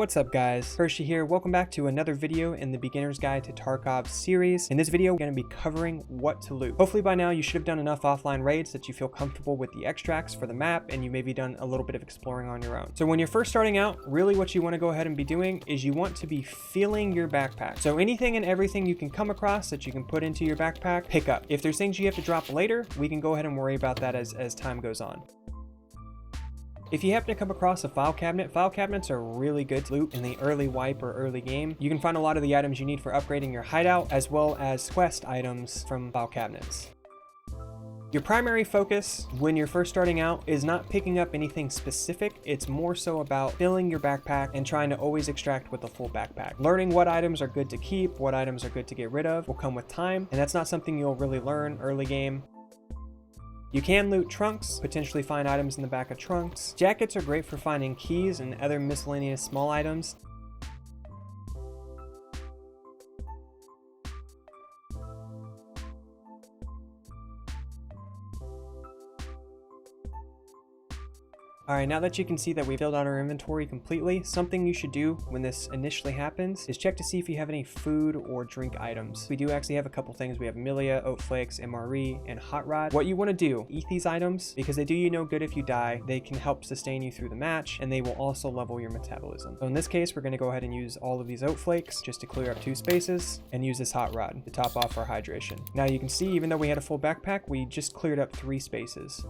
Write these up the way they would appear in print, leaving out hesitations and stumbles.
What's up guys, Hershey here. Welcome back to another video in the Beginner's Guide to Tarkov series. In this video, we're going to be covering what to loot. Hopefully by now you should have done enough offline raids that you feel comfortable with the extracts for the map and you maybe done a little bit of exploring on your own. So when you're first starting out, really what you want to go ahead and be doing is you want to be filling your backpack. So anything and everything you can come across that you can put into your backpack, pick up. If there's things you have to drop later, we can go ahead and worry about that as time goes on. If you happen to come across a file cabinets are really good to loot in the early wipe or early game. You can find a lot of the items you need for upgrading your hideout, as well as quest items from file cabinets. Your primary focus when you're first starting out is not picking up anything specific. It's more so about filling your backpack and trying to always extract with a full backpack. Learning what items are good to keep, what items are good to get rid of will come with time, and that's not something you'll really learn early game. You can loot trunks, potentially find items in the back of trunks. Jackets are great for finding keys and other miscellaneous small items. Alright, now that you can see that we filled out our inventory completely, something you should do when this initially happens is check to see if you have any food or drink items. We do actually have a couple things. We have Amelia, Oat Flakes, MRE, and Hot Rod. What you want to do, eat these items because they do you no good if you die. They can help sustain you through the match, and they will also level your metabolism. So in this case, we're going to go ahead and use all of these Oat Flakes just to clear up 2 spaces and use this Hot Rod to top off our hydration. Now you can see, even though we had a full backpack, we just cleared up 3 spaces.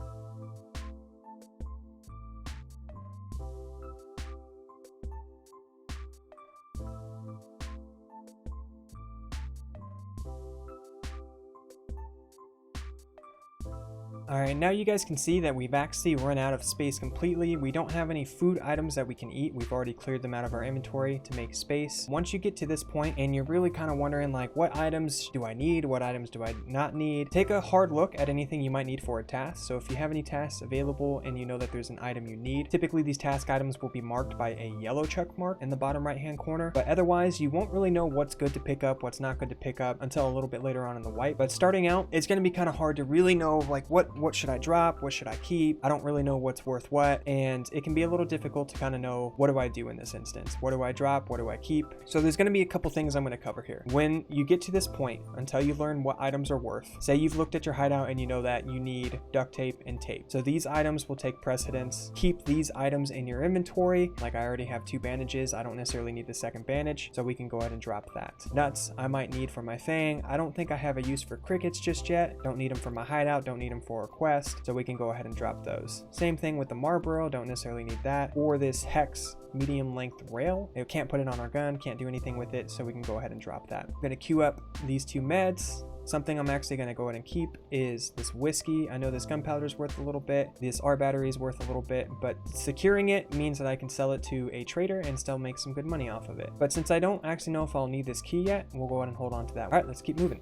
Alright, now you guys can see that we've actually run out of space completely. We don't have any food items that we can eat. We've already cleared them out of our inventory to make space. Once you get to this point and you're really kind of wondering like, what items do I need? What items do I not need? Take a hard look at anything you might need for a task. So if you have any tasks available and you know that there's an item you need, typically these task items will be marked by a yellow check mark in the bottom right hand corner. But otherwise, you won't really know what's good to pick up, what's not good to pick up until a little bit later on in the wipe. But starting out, it's going to be kind of hard to really know like what should I drop, what should I keep. I don't really know what's worth what, and it can be a little difficult to kind of know what do I do in this instance. What do I drop? What do I keep? So there's going to be a couple things I'm going to cover here. When you get to this point, until you learn what items are worth, say you've looked at your hideout and you know that you need duct tape and tape. So these items will take precedence. Keep these items in your inventory. Like I already have 2 bandages. I don't necessarily need the second bandage, so we can go ahead and drop that. Nuts I might need for my fang. I don't think I have a use for crickets just yet. Don't need them for my hideout. Don't need them for a quest. So we can go ahead and drop those. Same thing with the Marlboro, don't necessarily need that. Or this Hex medium length rail. You can't put it on our gun, can't do anything with it, so we can go ahead and drop that. I'm gonna queue up these 2 meds. Something I'm actually going to go ahead and keep is this whiskey. I know this gunpowder is worth a little bit. This R battery is worth a little bit, but securing it means that I can sell it to a trader and still make some good money off of it. But since I don't actually know if I'll need this key yet, we'll go ahead and hold on to that. All right, let's keep moving.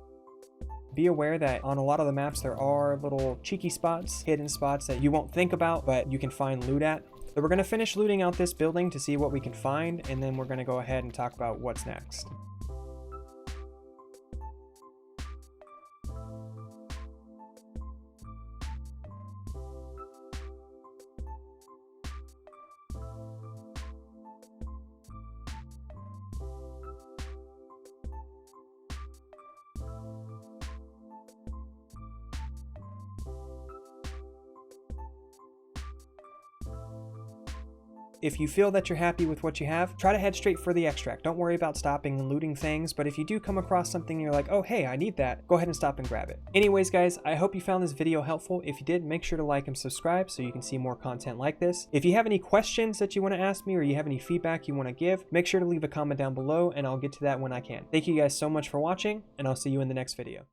Be aware that on a lot of the maps there are little cheeky spots, hidden spots that you won't think about, but you can find loot at. So we're going to finish looting out this building to see what we can find, and then we're going to go ahead and talk about what's next. If you feel that you're happy with what you have, try to head straight for the extract. Don't worry about stopping and looting things, but if you do come across something you're like, oh hey, I need that, go ahead and stop and grab it. Anyways guys, I hope you found this video helpful. If you did, make sure to like and subscribe so you can see more content like this. If you have any questions that you want to ask me or you have any feedback you want to give, make sure to leave a comment down below and I'll get to that when I can. Thank you guys so much for watching, and I'll see you in the next video.